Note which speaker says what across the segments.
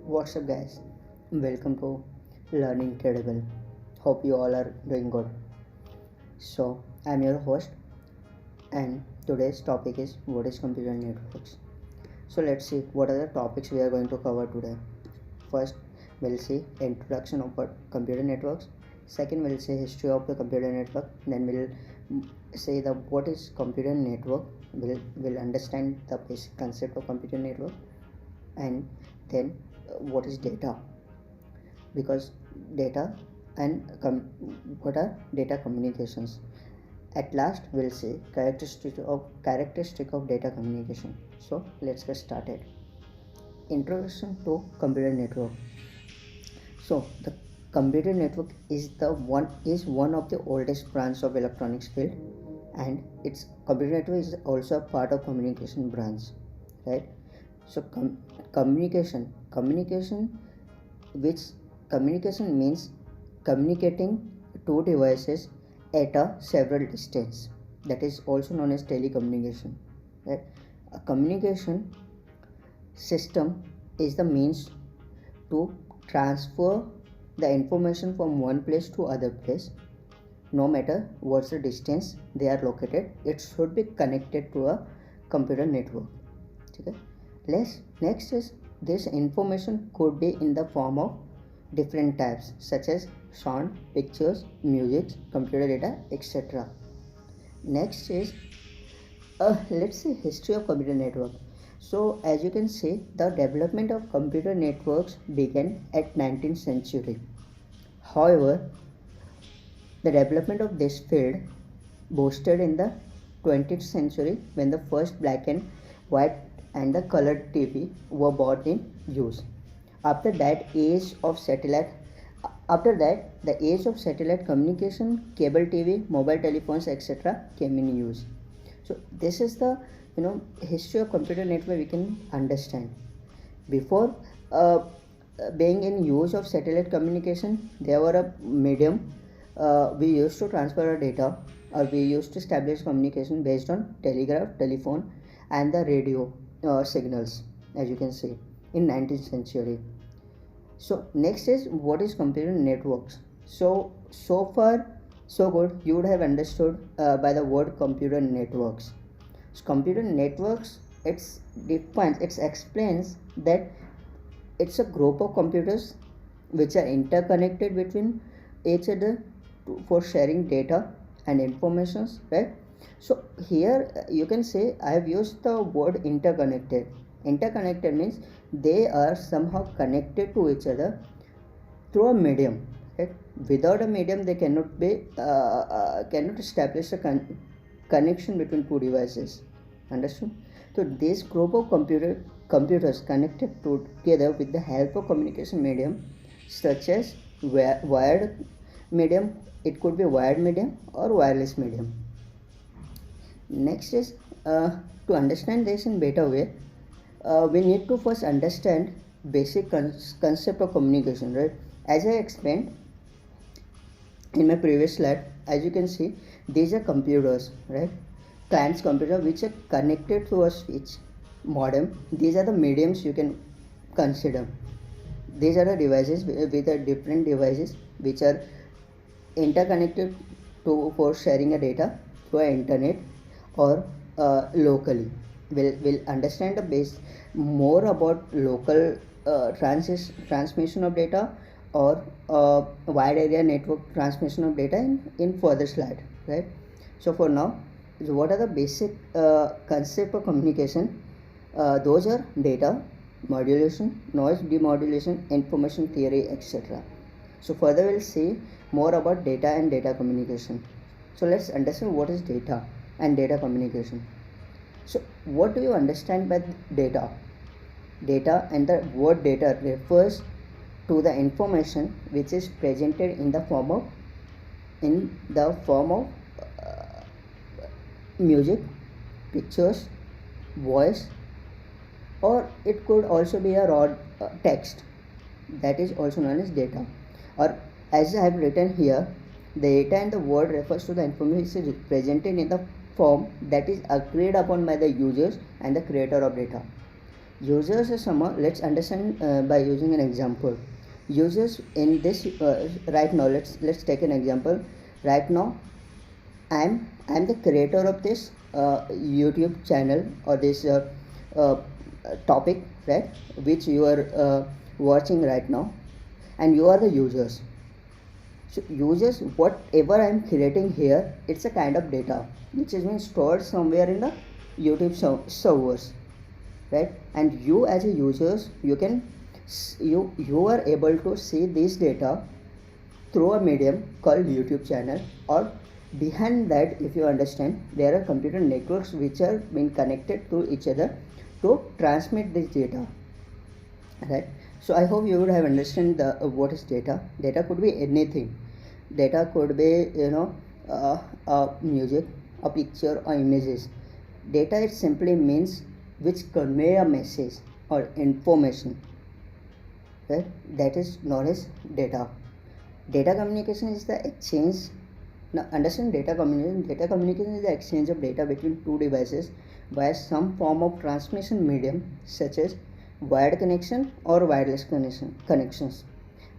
Speaker 1: What's up, guys? Welcome to Learning Credible. Hope you all are doing good. So, I'm your host, and today's topic is what is computer networks. So, let's see what are the topics we are going to cover today. First, we'll see introduction of computer networks. Second, we'll see history of the computer network. Then we'll say the what is computer network. We'll understand the basic concept of computer network, and then what is data, because data and what are data communications. At last, we'll see characteristic of data communication. So let's get started. Introduction to computer network. So the computer network is one of the oldest branch of electronics field, and its computer network is also a part of communication branch, right? So communication, which communication means communicating two devices at a several distance, that is also known as telecommunication, right? A communication system is the means to transfer the information from one place to other place, no matter what's the distance they are located. It should be connected to a computer network. Okay. Next is, this information could be in the form of different types such as sound, pictures, music, computer data, etc. Next is, let's see history of computer network. So as you can see, the development of computer networks began at 19th century. However, the development of this field boosted in the 20th century when the first black and white and the colored TV were brought in use. After that, the age of satellite communication, cable TV, mobile telephones, etc. came in use. So this is the history of computer network we can understand. Before being in use of satellite communication, there were a medium we used to transfer our data, or we used to establish communication based on telegraph, telephone, and the radio signals, as you can see in 19th century. So next is, what is computer networks. So far so good, you would have understood by the word computer networks. So computer networks, it explains that it's a group of computers which are interconnected between each other for sharing data and informations, right? So here you can say I have used the word interconnected. Interconnected means they are somehow connected to each other through a medium, right? Without a medium, they cannot establish a connection between two devices. Understood? So this group of computers connected together with the help of communication medium such as wired medium. It could be wired medium or wireless medium. Next is, to understand this in better way, we need to first understand basic concept of communication, right? As I explained in my previous slide, as you can see, these are computers, right? Client's computer which are connected to a switch modem. These are the mediums you can consider. These are the devices with different devices which are interconnected for sharing a data through internet or locally. We'll understand the base more about local transmission of data or wide area network transmission of data in further slide, right? So for now, what are the basic concept of communication? Those are data modulation, noise demodulation, information theory, etc. So further we'll see more about data and data communication. So let's understand what is data and data communication. So what do you understand by data? Data, and the word data refers to the information which is presented in the form of music, pictures, voice, or it could also be a raw text. That is also known as data. Or as I have written here, the data and the word refers to the information presented in the form that is agreed upon by the users and the creator of data. Users are someone. Let's understand by using an example. Users in this right now. Let's take an example. Right now, I'm the creator of this YouTube channel or this uh, topic, right? Which you are watching right now, and you are the users. So users, whatever I'm creating here, it's a kind of data which has been stored somewhere in the YouTube servers, right? And you as a users, you are able to see this data through a medium called YouTube channel, or behind that, if you understand, there are computer networks which are being connected to each other to transmit this data, right? So I hope you would have understand the what is data. Data could be anything. Data could be, music, a picture, or images. Data, it simply means which convey a message or information, right? That is known as data. Data communication is the exchange. Now understand data communication. Data communication is the exchange of data between two devices via some form of transmission medium, such as wired connection or wireless connections.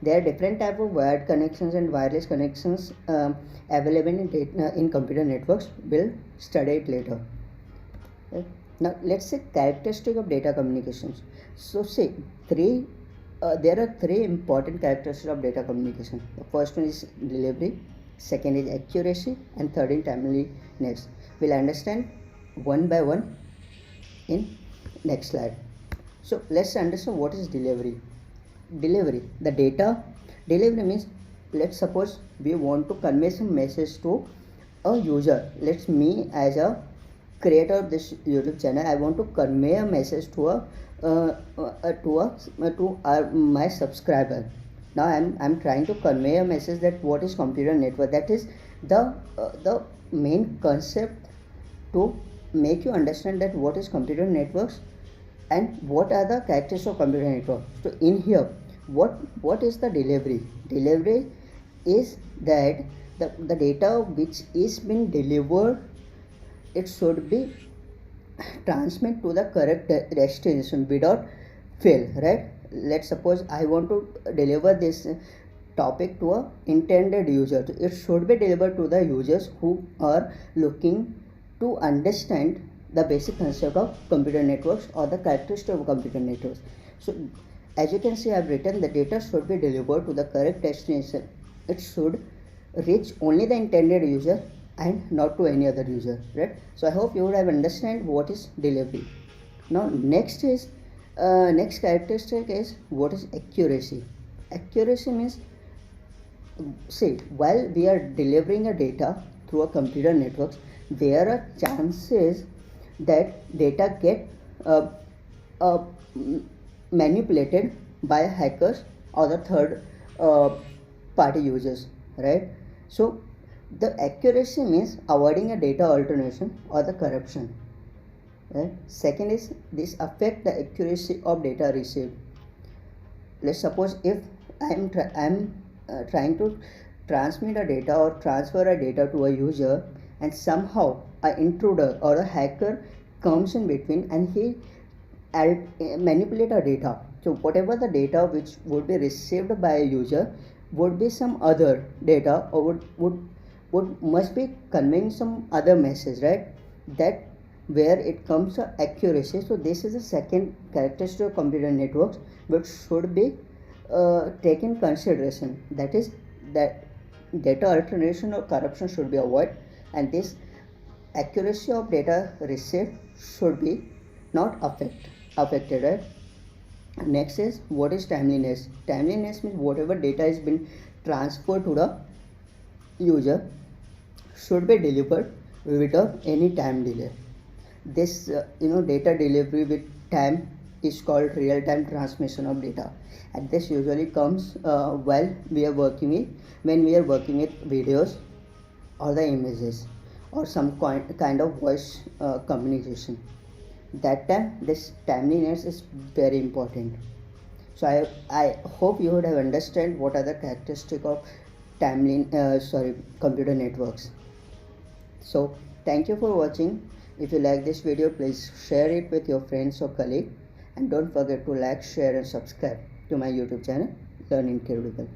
Speaker 1: There are different type of wired connections and wireless connections available in computer networks. We'll study it later. Right? Now let's say characteristic of data communications. So say there are three important characteristics of data communication. The first one is delivery, second is accuracy, and third is timeliness. We'll understand one by one in next slide. So let's understand what is delivery. Delivery, the data delivery means, let's suppose we want to convey some message to a user. Let's me as a creator of this YouTube channel, I want to convey a message to my subscriber. Now I'm trying to convey a message that what is computer network. That is the main concept to make you understand that what is computer networks and what are the characteristics of computer network. So in here, what is the delivery? Delivery is that the data which is being delivered, it should be transmit to the correct destination without fail, right? Let's suppose I want to deliver this topic to a intended user. It should be delivered to the users who are looking to understand the basic concept of computer networks or the characteristics of computer networks. So as you can see, I've written the data should be delivered to the correct destination. It should reach only the intended user and not to any other user, right? So I hope you would have understand what is delivery. Now next characteristic is what is accuracy. Accuracy means, see, while we are delivering a data through a computer networks, there are chances that data get uh, manipulated by hackers or the third party users, right? So the accuracy means avoiding a data alternation or the corruption, right? Second is this affect the accuracy of data received. Let's suppose if I'm trying to transmit a data or transfer a data to a user, and somehow an intruder or a hacker comes in between and he manipulate our data. So whatever the data which would be received by a user would be some other data, or would must be conveying some other message, right? That where it comes to accuracy. So this is the second characteristic of computer networks which should be taken consideration. That is that data alternation or corruption should be avoided, and this accuracy of data received should be not affected, right? Next is what is timeliness. Timeliness means whatever data has been transferred to the user should be delivered without any time delay. This data delivery with time is called real-time transmission of data, and this usually comes while we are working with videos or the images or some kind of voice communication. That time this timeliness is very important. So I hope you would have understand what are the characteristic of computer networks. So thank you for watching. If you like this video, please share it with your friends or colleague, And don't forget to like, share and subscribe to my YouTube channel, Learn Incredible.